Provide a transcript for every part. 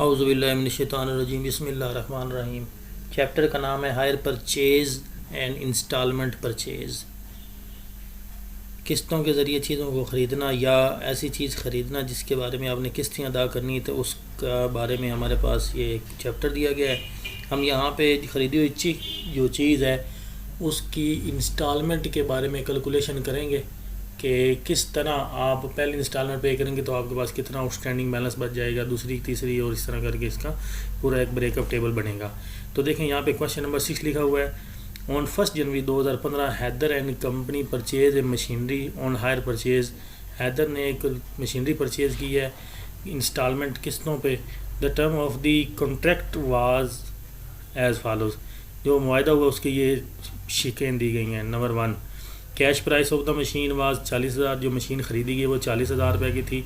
औज़ुबिल्लाहिमिनश्शैतानिर्रजीम बिस्मिल्लाहिर्रहमानिर्रहीम। चैप्टर का नाम है hire purchase and instalment purchase. किस्तों के ज़रिए चीज़ों को ख़रीदना या ऐसी चीज़ ख़रीदना जिसके बारे में आपने किस्तें अदा करनी है, तो उसका बारे में हमारे पास ये एक चैप्टर दिया गया है। हम यहाँ पे ख़रीदी हुई जो चीज़ है उसकी इंस्टॉलमेंट के बारे में कैलकुलेशन करेंगे कि किस तरह आप पहले इंस्टॉलमेंट पे करेंगे तो आपके पास कितना आउटस्टैंडिंग बैलेंस बच जाएगा, दूसरी तीसरी और इस तरह करके इसका पूरा एक ब्रेकअप टेबल बनेगा। तो देखें यहाँ पे क्वेश्चन नंबर 6 लिखा हुआ है। On 1 January 2015 Haider and company purchase a machinery on hire purchase. Haider ने एक मशीनरी परचेज की है इंस्टॉलमेंट किस्तों पे। The term of the contract was as follows. जो मुआहदा हुआ उसकी ये शिकें दी गई हैं। Number 1, cash price of the machine was 40,000। जो मशीन ख़रीदी गई वो 40,000 रुपये की थी।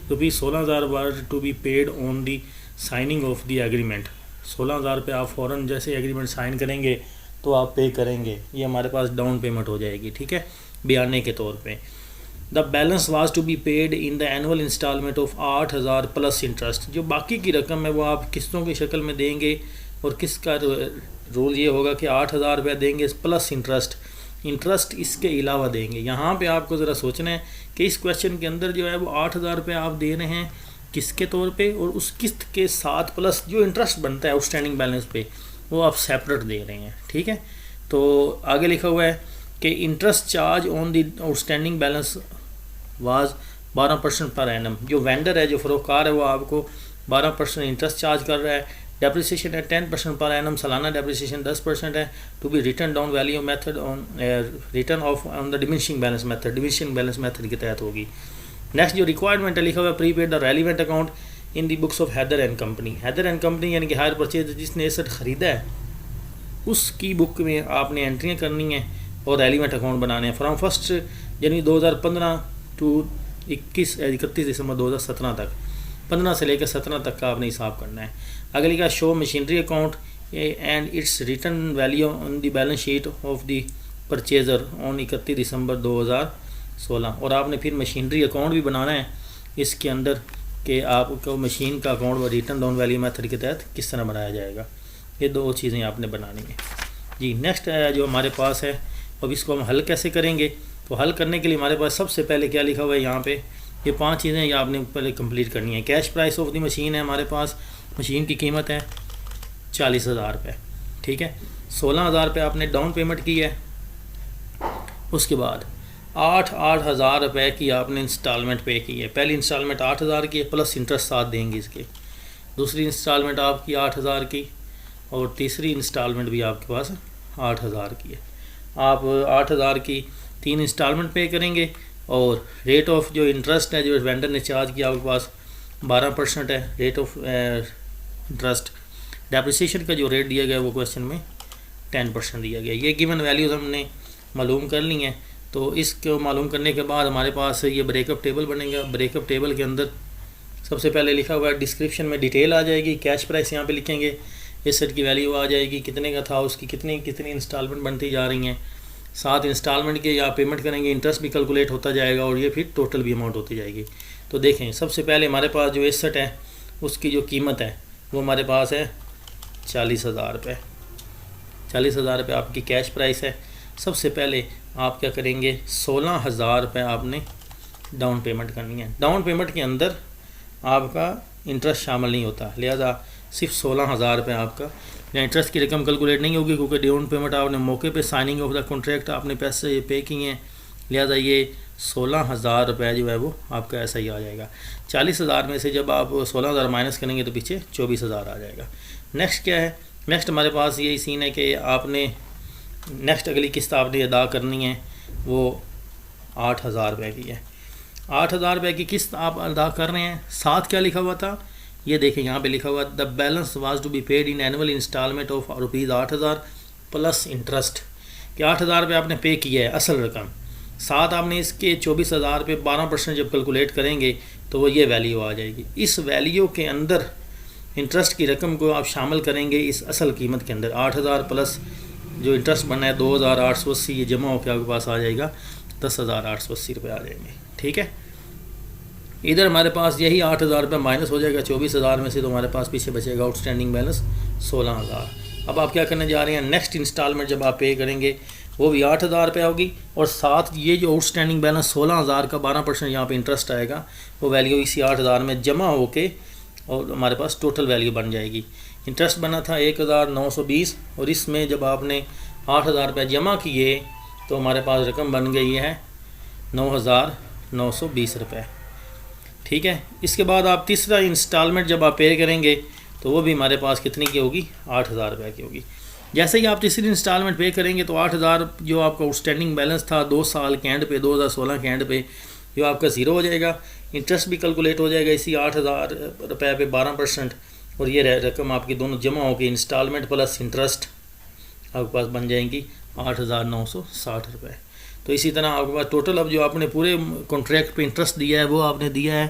Rupees 16,000 were to be paid on the signing of the agreement. 16,000 रुपये आप फ़ौरन जैसे एग्रीमेंट साइन करेंगे तो आप पे करेंगे, ये हमारे पास डाउन पेमेंट हो जाएगी, ठीक है, बयाने के तौर पे। The balance was to be paid in the annual instalment of 8,000 plus interest. जो बाकी की रकम है वो आप किस्तों की शक्ल में देंगे और किसका रूल ये होगा कि 8,000 रुपये देंगे प्लस इंटरेस्ट इसके अलावा देंगे। यहाँ पे आपको ज़रा सोचना है कि इस क्वेश्चन के अंदर जो है वो 8,000 रुपये आप दे रहे हैं किसके तौर पे, और उस किस्त के साथ प्लस जो इंटरेस्ट बनता है आउटस्टैंडिंग बैलेंस पे वो आप सेपरेट दे रहे हैं, ठीक है। तो आगे लिखा हुआ है कि interest charge on the outstanding balance was 12% per annum. जो वेंडर है, जो फ़रोख्तकार है, वो आपको 12% इंटरेस्ट चार्ज कर रहा है। डेप्रिसिएशन है 10% पर एनम। सालाना डेप्रिसिएशन 10% है। To be written down value method on written off on the diminishing balance method. Diminishing balance method के तहत होगी। नेक्स्ट जो रिक्वायरमेंट है लिखा हुआ है prepare the relevant account in the books of Haider and company. Haider and company यानी कि हायर परचेज जिसने एसेट ख़रीदा है उसकी बुक में आपने एंट्रियाँ करनी है और रेलिवेंट अकाउंट बनाने हैं फ्रॉम 1 जनवरी 2015 टू 31 दिसंबर 2017 तक। 15 से लेकर 17 तक का आपने हिसाब करना है। अगली का show machinery account and it's return value on the balance sheet of the purchaser on 31 दिसंबर 2016। और आपने फिर मशीनरी अकाउंट भी बनाना है इसके अंदर कि आपको मशीन का account return down value method के तहत किस तरह बनाया जाएगा। ये 2 चीज़ें आपने बनानी है जी। नेक्स्ट जो हमारे पास है अब इसको हम हल कैसे करेंगे, तो हल करने के लिए हमारे पास सबसे पहले क्या लिखा हुआ है यहाँ पे, ये 5 चीज़ें ये आपने पहले कंप्लीट करनी है। Cash price of the machine है हमारे पास, मशीन की कीमत है 40,000 रुपये, ठीक है। 16,000 रुपये आपने डाउन पेमेंट की है। उसके बाद 8,000 रुपये की आपने इंस्टॉलमेंट पे की है। पहली इंस्टॉलमेंट 8,000 की है प्लस इंटरेस्ट साथ देंगे इसके। दूसरी इंस्टॉलमेंट आपकी 8,000 की और तीसरी इंस्टॉलमेंट भी आपके पास 8,000 की है। आप 8,000 की 3 इंस्टॉलमेंट पे करेंगे और रेट ऑफ जो इंटरेस्ट है जो वेंडर ने चार्ज किया आपके पास 12% है रेट ऑफ इंटरेस्ट। डेप्रिसिएशन का जो रेट दिया गया वो क्वेश्चन में 10% दिया गया। ये गिवन वैल्यूज़ हमने मालूम कर ली हैं। तो इसको मालूम करने के बाद हमारे पास ये ब्रेकअप टेबल बनेगा। ब्रेकअप टेबल के अंदर सबसे पहले लिखा हुआ है, डिस्क्रिप्शन में डिटेल आ जाएगी। कैश प्राइस यहाँ पे लिखेंगे, एसेट की वैल्यू आ जाएगी, कितने का था, उसकी कितनी इंस्टॉलमेंट बनती जा रही हैं। 7 इंस्टॉलमेंट के या पेमेंट करेंगे, इंटरेस्ट भी कैलकुलेट होता जाएगा और ये फिर टोटल भी अमाउंट होती जाएगी। तो देखें सबसे पहले हमारे पास जो एसेट है उसकी जो कीमत है वो हमारे पास है 40,000 रुपये। 40,000 रुपये आपकी कैश प्राइस है। सबसे पहले आप क्या करेंगे, 16,000 रुपये आपने डाउन पेमेंट करनी है। डाउन पेमेंट के अंदर आपका इंटरेस्ट शामिल नहीं होता, लिहाजा सिर्फ 16,000 रुपये आपका इंटरेस्ट की रकम कैलकुलेट नहीं होगी क्योंकि डाउन पेमेंट आपने मौके पे साइनिंग ऑफ द कॉन्ट्रैक्ट आपने पैसे पे किए हैं, लिहाजा ये 16,000 रुपये जो है वो आपका ऐसा ही आ जाएगा। 40,000 में से जब आप 16,000 माइनस करेंगे तो पीछे 24,000 आ जाएगा। नेक्स्ट क्या है, नेक्स्ट हमारे पास यही सीन है कि आपने नेक्स्ट अगली किस्त आपने अदा करनी है वो 8,000 रुपये की है। 8,000 रुपये की किस्त आप अदा कर रहे हैं। साथ क्या लिखा हुआ था, ये देखें यहाँ पे लिखा हुआ the balance was to be paid in annual instalment of rupees 8,000 plus interest. कि 8,000 रुपये आपने पे किया है असल रकम, साथ आपने इसके 24,000 रुपये 12% जब कैलकुलेट करेंगे तो वो ये वैल्यू आ जाएगी। इस वैल्यू के अंदर इंटरेस्ट की रकम को आप शामिल करेंगे इस असल कीमत के अंदर। 8,000 प्लस जो इंटरेस्ट बनना है 2,880, ये जमा होकर आपके पास आ जाएगा 10,880 रुपये आ जाएंगे, ठीक है। इधर हमारे पास यही 8,000 रुपये माइनस हो जाएगा 24,000 में से, तो हमारे पास पीछे बचेगा आउटस्टैंडिंग बैलेंस 16,000। अब आप क्या करने जा रहे हैं, नेक्स्ट इंस्टॉलमेंट जब आप पे करेंगे वो भी 8,000 रुपये होगी, और साथ ये जो आउटस्टैंडिंग बैलेंस 16,000 का 12% यहाँ पे इंटरेस्ट आएगा, वो वैल्यू इसी 8,000 में जमा होके और हमारे पास टोटल वैल्यू बन जाएगी। इंटरेस्ट बना था 1,920, और इसमें जब आपने 8,000 रुपये जमा किए तो हमारे पास रकम बन गई है 9,920 रुपये। ठीक है, इसके बाद आप तीसरा इंस्टॉलमेंट जब आप पे करेंगे तो वो भी हमारे पास कितनी की होगी, 8,000 रुपये की होगी। जैसे ही आप तीसरी इंस्टॉलमेंट पे करेंगे तो 8,000 जो आपका आउटस्टैंडिंग बैलेंस था 2 साल के एंड पे 2016 के एंड पे, जो आपका ज़ीरो हो जाएगा। इंटरेस्ट भी कैलकुलेट हो जाएगा इसी 8,000 रुपये पे 12%, और ये रकम आपकी दोनों जमा होकर इंस्टॉलमेंट प्लस इंटरेस्ट आपके पास बन जाएंगी 8,960 रुपये। तो इसी तरह आपके पास टोटल अब जो आपने पूरे कॉन्ट्रैक्ट पे इंटरेस्ट दिया है वो आपने दिया है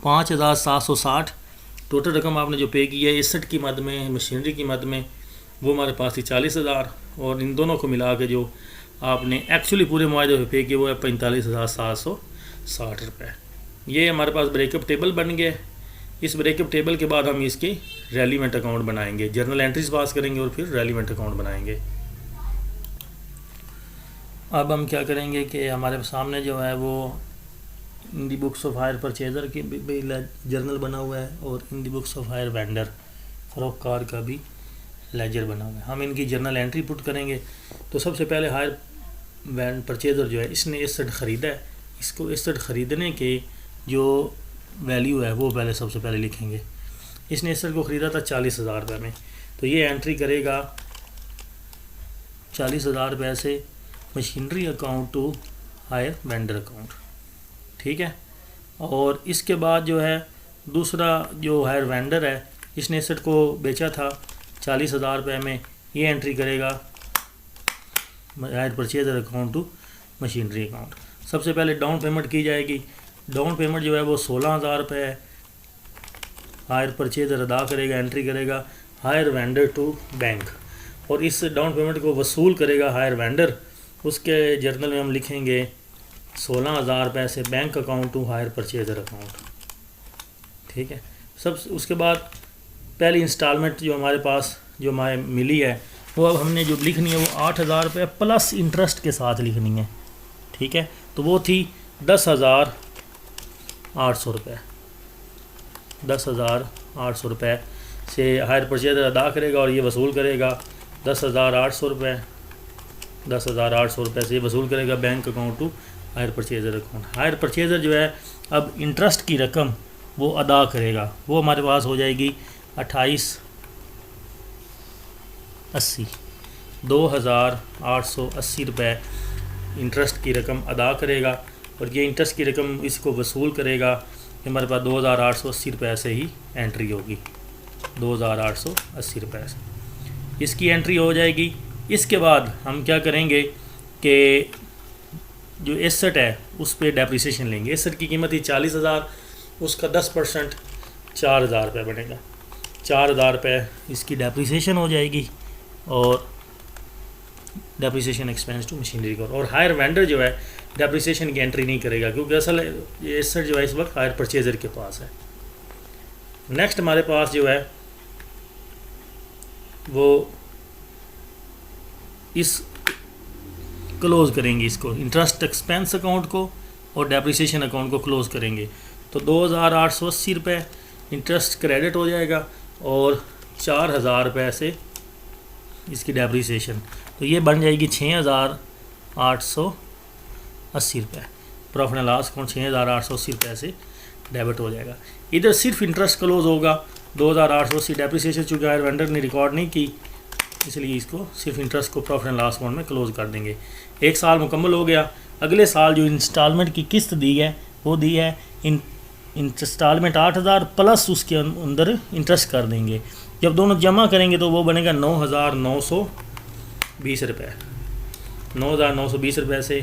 5,760। टोटल रकम आपने जो पे की है एसेट की मद में, मशीनरी की मद में, वो हमारे पास थी 40,000, और इन दोनों को मिला के जो आपने एक्चुअली पूरे मुआवजे पे पे किया वो है 45,760 रुपये। ये हमारे पास ब्रेकअप टेबल बन गया। इस ब्रेकअप टेबल के बाद हम इसके रेलिवेंट अकाउंट बनाएंगे, जर्नल एंट्रीज पास करेंगे और फिर रेलिवेंट अकाउंट बनाएंगे। अब हम क्या करेंगे कि हमारे सामने जो है वो इन दी बुक्स ऑफ हायर परचेज़र की भी जर्नल बना हुआ है, और इन दी बुक्स ऑफ हायर वेंडर फरोख्तकार का भी लेजर बना हुआ है। हम इनकी जर्नल एंट्री पुट करेंगे। तो सबसे पहले हायर परचेज़र जो है इसने एसेट ख़रीदा है, इसको एसेट ख़रीदने के जो वैल्यू है वो पहले सबसे पहले लिखेंगे। इसने एसेट को ख़रीदा था 40,000 रुपये में, तो ये एंट्री करेगा 40,000 रुपये से machinery account to hire vendor account. ठीक है, और इसके बाद जो है दूसरा जो हायर वेंडर है इसने एसेट को बेचा था 40,000 रुपये में, ये एंट्री करेगा hire purchaser account to machinery account. सबसे पहले डाउन पेमेंट की जाएगी। डाउन पेमेंट जो है वो 16,000 रुपये है। हायर परचेज़र अदा करेगा, एंट्री करेगा हायर वेंडर टू बैंक, और इस डाउन पेमेंट को वसूल करेगा हायर वेंडर। उसके जर्नल में हम लिखेंगे 16,000 रुपये से bank account to hire purchaser account. ठीक है, सब उसके बाद पहली इंस्टॉलमेंट जो हमारे पास जो हमारे मिली है वो अब हमने जो लिखनी है वो 8,000 रुपये प्लस इंटरेस्ट के साथ लिखनी है। ठीक है, तो वो थी 10,800 रुपये। 10,800 रुपये से हायर परचेज़र अदा करेगा और ये वसूल करेगा 10,800 रुपये। 10,800 रुपये से वसूल करेगा bank account to hire purchaser account. Hire purchaser जो है अब इंटरेस्ट की रकम वो अदा करेगा, वो हमारे पास हो जाएगी 2880। 2,880 रुपये इंटरेस्ट की रकम अदा करेगा, और ये इंटरेस्ट की रकम इसको वसूल करेगा। हमारे पास 2,880 रुपये से ही एंट्री होगी, 2,880 रुपये से इसकी एंट्री हो जाएगी। इसके बाद हम क्या करेंगे कि जो एसेट है उस पर डेप्रिसिएशन लेंगे। एसेट की कीमत ही 40,000, उसका 10% 4,000 रुपये बनेगा। 4,000 रुपये इसकी डेप्रिसिएशन हो जाएगी, और डेप्रिसिएशन एक्सपेंस टू मशीनरी का। और हायर वेंडर जो है डेप्रिसिएशन की एंट्री नहीं करेगा, क्योंकि असल ये एसेट जो है इस वक्त हायर परचेज़र के पास है। नेक्स्ट हमारे पास जो है वो इस क्लोज़ करेंगे, इसको इंटरेस्ट एक्सपेंस अकाउंट को और डेप्रिसिएशन अकाउंट को क्लोज़ करेंगे। तो 2,880 रुपये इंटरेस्ट क्रेडिट हो जाएगा, और 4,000 रुपये से इसकी डेप्रिसिएशन, तो ये बन जाएगी 6,880 रुपये। प्रॉफिट एंड लॉस अकाउंट 6,880 रुपये से डेबिट हो जाएगा। इधर सिर्फ इंटरेस्ट क्लोज होगा 2,880। डेप्रिसिएशन चूँकि हायर वेंडर ने रिकॉर्ड नहीं की, इसलिए इसको सिर्फ इंटरेस्ट को प्रॉफिट एंड लॉस अकाउंट में क्लोज कर देंगे। 1 साल मुकम्मल हो गया। अगले साल जो इंस्टॉलमेंट की किस्त दी है वो दी है इंस्टॉलमेंट 8,000 प्लस उसके अंदर इंटरेस्ट कर देंगे। जब दोनों जमा करेंगे तो वो बनेगा 9,920 रुपये। 9,920 रुपये से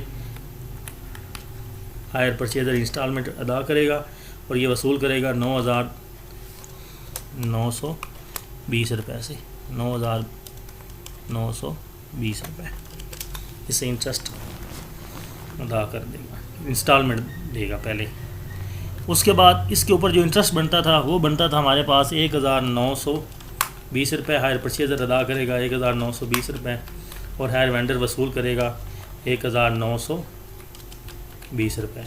हायर परचेज़र इंस्टॉलमेंट अदा करेगा और ये वसूल करेगा 9,920 रुपये से 9,920 रुपये। इससे इंटरेस्ट अदा कर देगा, इंस्टॉलमेंट देगा पहले। उसके बाद इसके ऊपर जो इंटरेस्ट बनता था वो बनता था हमारे पास 1920 रुपये। हायर परचेज़र अदा करेगा 1920 रुपये और हायर वेंडर वसूल करेगा 1920 रुपये।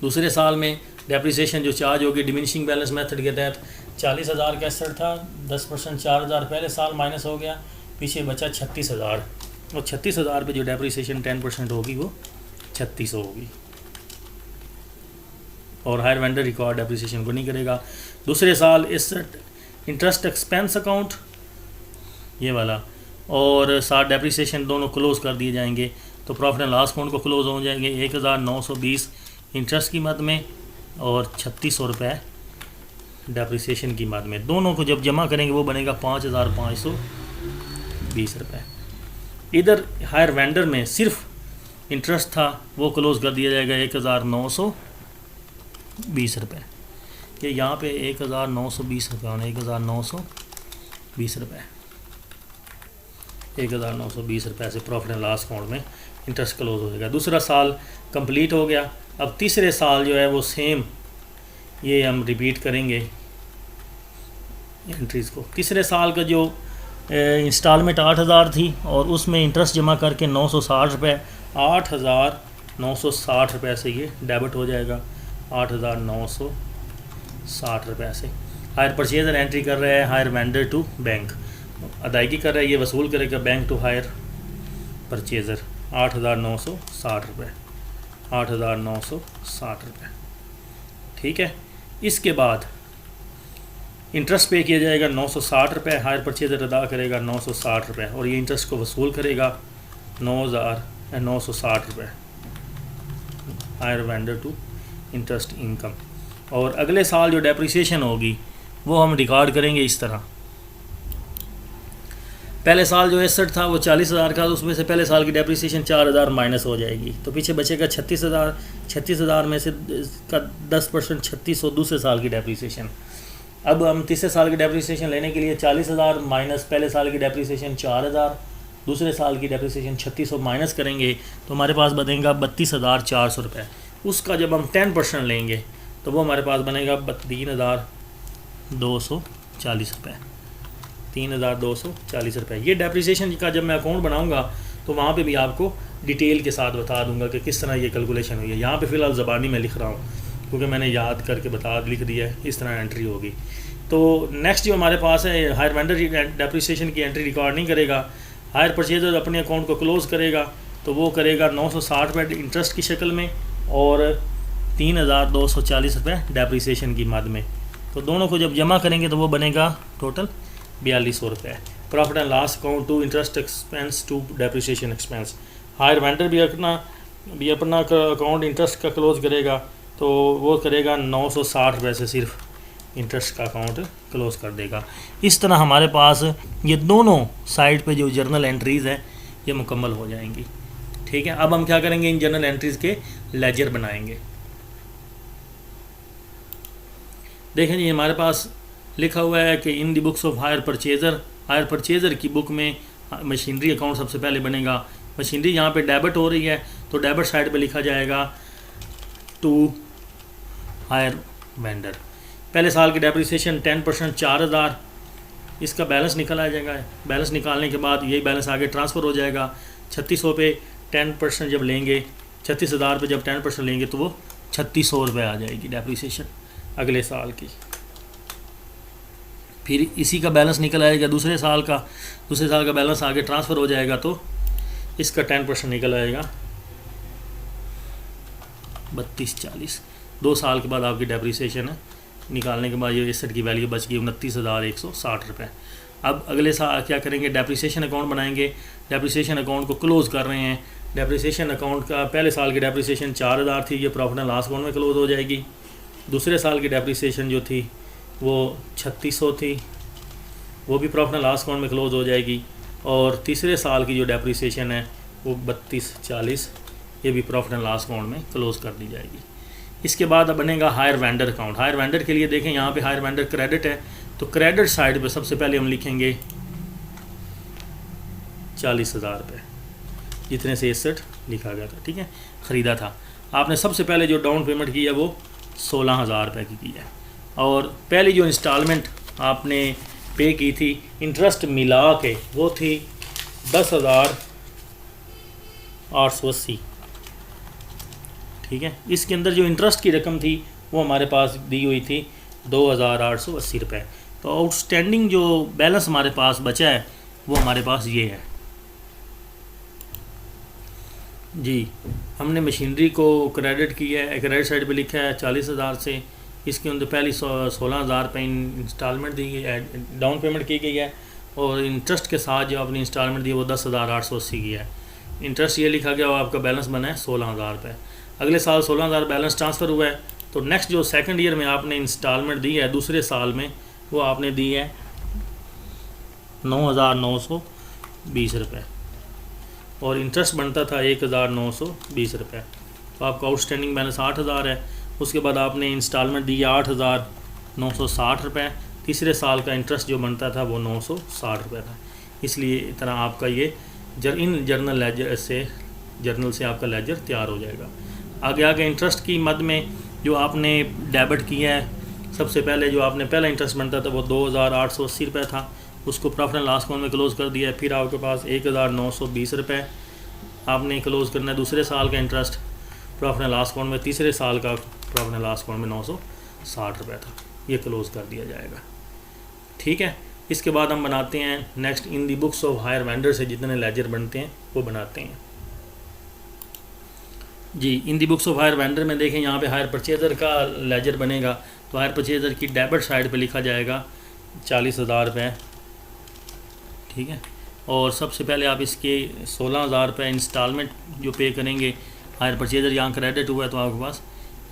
दूसरे साल में डेप्रिसिएशन जो चार्ज होगी डिमिनिशिंग बैलेंस मेथड के तहत 40,000 का एसेट था, 10% 4,000 पहले साल माइनस हो गया, पीछे बचा 36,000 और 36,000 पे जो डेप्रिसिएशन 10% होगी वो 3600 होगी और हायर वेंडर रिकॉर्ड डेप्रिसिएशन को नहीं करेगा। दूसरे साल एसेट इंटरेस्ट एक्सपेंस अकाउंट ये वाला और साथ डेप्रिसिएशन दोनों क्लोज़ कर दिए जाएंगे, तो प्रॉफिट एंड लॉस अकाउंट को क्लोज़ हो जाएंगे 1920 इंटरेस्ट की मद में और 3600 रुपये डेप्रिसिएशन की मद में। दोनों को जब जमा करेंगे वो बनेगा 5,520 रुपये। इधर हायर वेंडर में सिर्फ इंटरेस्ट था वो क्लोज़ कर दिया जाएगा 1920 रुपये। ये यहाँ पे 1920 रुपये होने 1920 रुपये 1920 रुपये से प्रॉफिट एंड लॉस अकाउंट में इंटरेस्ट क्लोज हो जाएगा। दूसरा साल कंप्लीट हो गया। अब तीसरे साल जो है वो सेम ये हम रिपीट करेंगे एंट्रीज़ को। तीसरे साल का जो इंस्टॉलमेंट 8,000 थी और उसमें इंटरेस्ट जमा करके 960 रुपये 8,960 रुपये से ये डेबिट हो जाएगा 8,960 रुपये से। हायर परचेज़र एंट्री कर रहा है हायर वेंडर टू बैंक, अदायगी कर रहा है, ये वसूल करेगा बैंक टू हायर परचेज़र 8,960 रुपये 8,960 रुपये। ठीक है, इसके बाद इंटरेस्ट पे किया जाएगा 960 रुपये, हायर परचेज़र अदा करेगा 960 रुपये और ये इंटरेस्ट को वसूल करेगा 9,960 रुपये hire vendor to interest income. और अगले साल जो डेप्रिसिएशन होगी वो हम रिकॉर्ड करेंगे इस तरह। पहले साल जो एसेट था वो 40,000 का, उसमें से पहले साल की डेप्रिसिएशन 4,000 माइनस हो जाएगी, तो पीछे बचेगा 36,000। 36,000 में से का 10% 3600 दूसरे साल की डेप्रिसिएशन। अब हम तीसरे साल की डेप्रिसिएशन लेने के लिए 40,000 माइनस पहले साल की डेप्रिसिएशन 4,000, दूसरे साल की डेप्रिसिएशन 3600 माइनस करेंगे तो हमारे पास बनेगा 32,400 रुपये। उसका जब हम 10% लेंगे तो वो हमारे पास बनेगा 3,240 रुपये 3,240 रुपये। ये डेप्रिसिएशन का जब मैं अकाउंट बनाऊंगा तो वहाँ पे भी आपको डिटेल के साथ बता दूंगा कि किस तरह ये कैलकुलेशन हुई है। यहाँ पे फ़िलहाल ज़बानी में लिख रहा हूँ क्योंकि मैंने याद करके लिख दिया है, इस तरह एंट्री होगी। तो नेक्स्ट जो हमारे पास है हायर वेंडर डेप्रिसिएशन की एंट्री रिकॉर्ड नहीं करेगा, हायर परचेज़र अपने अकाउंट को क्लोज़ करेगा तो वो करेगा 960 रुपये इंटरेस्ट की शक्ल में और 3,240 रुपये डेप्रिसिएशन की मद में। तो दोनों को जब जमा करेंगे तो वो बनेगा टोटल 4,200 रुपये। Profit and loss account to interest expense to depreciation expense. Hire vendor भी अपना अकाउंट इंटरेस्ट का क्लोज़ करेगा तो वो करेगा 960 रुपये से सिर्फ इंटरेस्ट का अकाउंट क्लोज़ कर देगा। इस तरह हमारे पास ये दोनों साइड पे जो जर्नल एंट्रीज़ हैं ये मुकम्मल हो जाएंगी। ठीक है, अब हम क्या करेंगे, इन जर्नल एंट्रीज़ के लेजर बनाएंगे। देखें जी, हमारे पास लिखा हुआ है कि इन दी बुक्स ऑफ हायर परचेज़र की बुक में मशीनरी अकाउंट सबसे पहले बनेगा। मशीनरी यहाँ पे डेबिट हो रही है तो डेबिट साइड पे लिखा जाएगा टू हायर वेंडर। पहले साल की डेप्रिसिएशन 10% 4,000, इसका बैलेंस निकल आ जाएगा। बैलेंस निकालने के बाद यही बैलेंस आगे ट्रांसफ़र हो जाएगा। 3600 पे 10% जब लेंगे, 36,000 पे जब 10% लेंगे तो वो 3600 रुपये आ जाएगी डेप्रिसिएशन अगले साल की। फिर इसी का बैलेंस निकल आएगा दूसरे साल का बैलेंस आगे ट्रांसफ़र हो जाएगा तो इसका 10% निकल आएगा 3240। 2 साल के बाद आपकी डेप्रिसिएशन है, निकालने के बाद ये एसेट की वैल्यू बच गई 29,160 रुपये। अब अगले साल क्या करेंगे, डेप्रिसिएशन अकाउंट बनाएंगे। डेप्रिसिएशन अकाउंट को क्लोज़ कर रहे हैं। डेप्रिसिएशन अकाउंट का पहले साल की डेप्रिसिएशन 4,000 थी, ये प्रॉफिट एंड लॉस अकाउंट में क्लोज़ हो जाएगी। दूसरे साल की डेप्रिसिएशन जो थी वो 3600 थी, वो भी प्रॉफिट एंड लॉस अकाउंट में क्लोज़ हो जाएगी। और तीसरे साल की जो डेप्रिसिएशन है वो 3240, ये भी प्रॉफिट एंड लॉस अकाउंट में क्लोज़ कर दी जाएगी। इसके बाद अब बनेगा higher vendor account. Higher vendor के लिए देखें यहाँ पे हायर वेंडर क्रेडिट है तो क्रेडिट साइड पे सबसे पहले हम लिखेंगे 40,000 रुपये जितने से एसेट लिखा गया था, ठीक है, ख़रीदा था। आपने सबसे पहले जो डाउन पेमेंट की है वो 16,000 रुपये की है, और पहली जो इंस्टॉलमेंट आपने पे की थी इंटरेस्ट मिला के वो थी 10,880, ठीक है। इसके अंदर जो इंटरेस्ट की रकम थी वो हमारे पास दी हुई थी 2,880 रुपये। तो आउटस्टैंडिंग जो बैलेंस हमारे पास बचा है वो हमारे पास ये है जी। हमने मशीनरी को क्रेडिट किया है, क्रेडिट साइड पे लिखा है 40,000 से, इसके अंदर पहली 16,000 रुपये इंस्टॉलमेंट दी गई है, डाउन पेमेंट की गई है, और इंटरेस्ट के साथ जो आपने इंस्टॉलमेंट दी वो 10,880 की है। इंटरेस्ट ये लिखा गया वो आपका बैलेंस बना है 16,000 रुपये। अगले साल 16,000 बैलेंस ट्रांसफ़र हुआ है, तो नेक्स्ट जो सेकंड ईयर में आपने इंस्टॉलमेंट दी है दूसरे साल में वो आपने दी है 9,920 रुपये, और इंटरेस्ट बनता था 1,920 रुपये। तो आपका आउटस्टैंडिंग बैलेंस 8,000 है। उसके बाद आपने इंस्टॉलमेंट दी 8,960 रुपये। तीसरे साल का इंटरेस्ट जो बनता था वो 960 रुपये था। इसलिए इतना आपका ये इन जर्नल लेजर से आपका लेजर तैयार हो जाएगा। आगे इंटरेस्ट की मद में जो आपने डेबिट किया है, सबसे पहले जो आपने पहला इंटरेस्ट बनता था वो 2,880 रुपये था, उसको प्रॉफिट एंड लॉस अकाउंट में क्लोज़ कर दिया है। फिर आपके पास 1,920 रुपये आपने क्लोज़ करना है दूसरे साल का interest profit and loss account में। तीसरे साल का प्रॉफिट एंड लॉस अकाउंट में 960 रुपये था, ये क्लोज़ कर दिया जाएगा, ठीक है। इसके बाद हम बनाते हैं next in the books of higher vendor से जितने लेजर बनते हैं वो बनाते हैं जी। इन दी बुक्स ऑफ हायर वेंडर में देखें यहाँ पे हायर परचेज़र का लेजर बनेगा, तो हायर परचेज़र की डेबिट साइड पे लिखा जाएगा 40,000 रुपये, ठीक है। और सबसे पहले आप इसके 16,000 रुपये इंस्टॉलमेंट जो पे करेंगे, हायर परचेज़र यहाँ क्रेडिट हुआ है तो आपके पास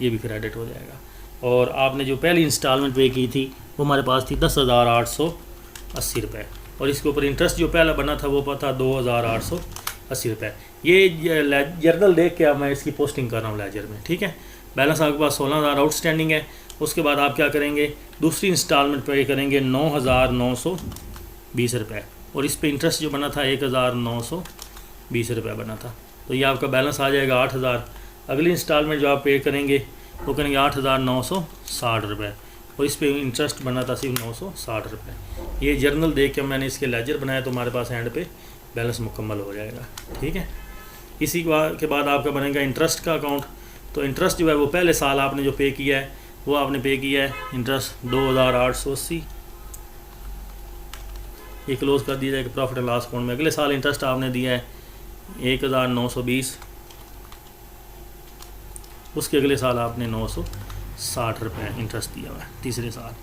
ये भी क्रेडिट हो जाएगा। और आपने जो पहली इंस्टॉलमेंट पे की थी वो हमारे पास थी 10,880 रुपये, और इसके ऊपर इंटरेस्ट जो पहला बना था वो था 2,880 रुपये। ये जर्नल देख के अब मैं इसकी पोस्टिंग कर रहा हूँ लेजर में, ठीक है। बैलेंस आपके पास 16,000 आउटस्टैंडिंग है। उसके बाद आप क्या करेंगे, दूसरी इंस्टॉलमेंट पे करेंगे 9,920 रुपये, और इस पे इंटरेस्ट जो बना था 1,920 रुपये बना था, तो ये आपका बैलेंस आ जाएगा 8,000। अगली इंस्टॉलमेंट जो आप पे करेंगे वो करेंगे 8,960 रुपये, और इस पे इंटरेस्ट बना था सिर्फ 960 रुपये। ये जर्नल देख के मैंने इसके लेजर बनाया तो हमारे पास एंड पे बैलेंस मुकम्मल हो जाएगा, ठीक है। इसी के बाद आपका बनेगा इंटरेस्ट का अकाउंट। तो इंटरेस्ट जो है वो पहले साल आपने जो पे किया है वो आपने पे किया है इंटरेस्ट 2,880, ये क्लोज़ कर दिया जाएगा प्रॉफिट एंड लॉस अकाउंट में। अगले साल इंटरेस्ट आपने दिया है 1,920, उसके अगले साल आपने 960 रुपये इंटरेस्ट दिया हुआ है तीसरे साल।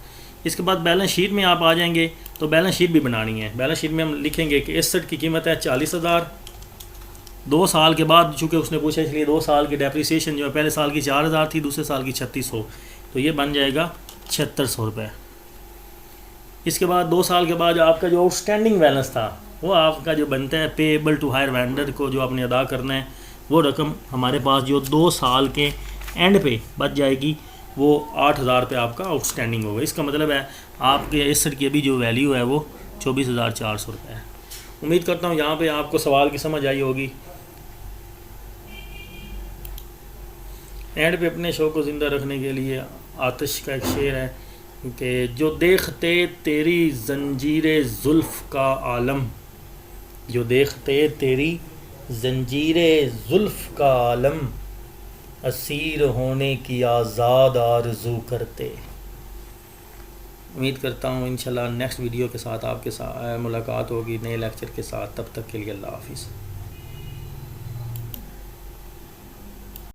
इसके बाद बैलेंस शीट में आप आ जाएंगे तो बैलेंस शीट भी बनानी है। बैलेंस शीट में हम लिखेंगे कि एसेट की कीमत है 40,000, 2 साल के बाद चूँकि उसने पूछा इसलिए 2 साल की डेप्रिसिएशन जो है पहले साल की 4,000 थी, दूसरे साल की 3,600, तो ये बन जाएगा 7,600 रुपये। इसके बाद 2 साल के बाद आपका जो आउटस्टैंडिंग बैलेंस था वो आपका जो बनता है पेएबल टू हायर वेंडर को जो आपने अदा करना है, वो रकम हमारे पास जो 2 साल के एंड पे बच जाएगी वो 8,000 रुपये आपका आउटस्टैंडिंग होगा। इसका मतलब है आपके एसेट की अभी जो वैल्यू है वो 24,400 रुपये है। उम्मीद करता हूँ यहाँ पे आपको सवाल की समझ आई होगी। एंड पे अपने शो को ज़िंदा रखने के लिए आतिश का एक शेर है कि जो देखते तेरी जंजीरे जुल्फ़ का आलम, जो देखते तेरी जंजीरे जुल्फ़ का आलम, असीर होने की आज़ाद आरज़ू करते। उम्मीद करता हूँ इंशाल्लाह नेक्स्ट वीडियो के साथ आपके साथ मुलाकात होगी नए लेक्चर के साथ। तब तक के लिए अल्लाह हाफ़िज़।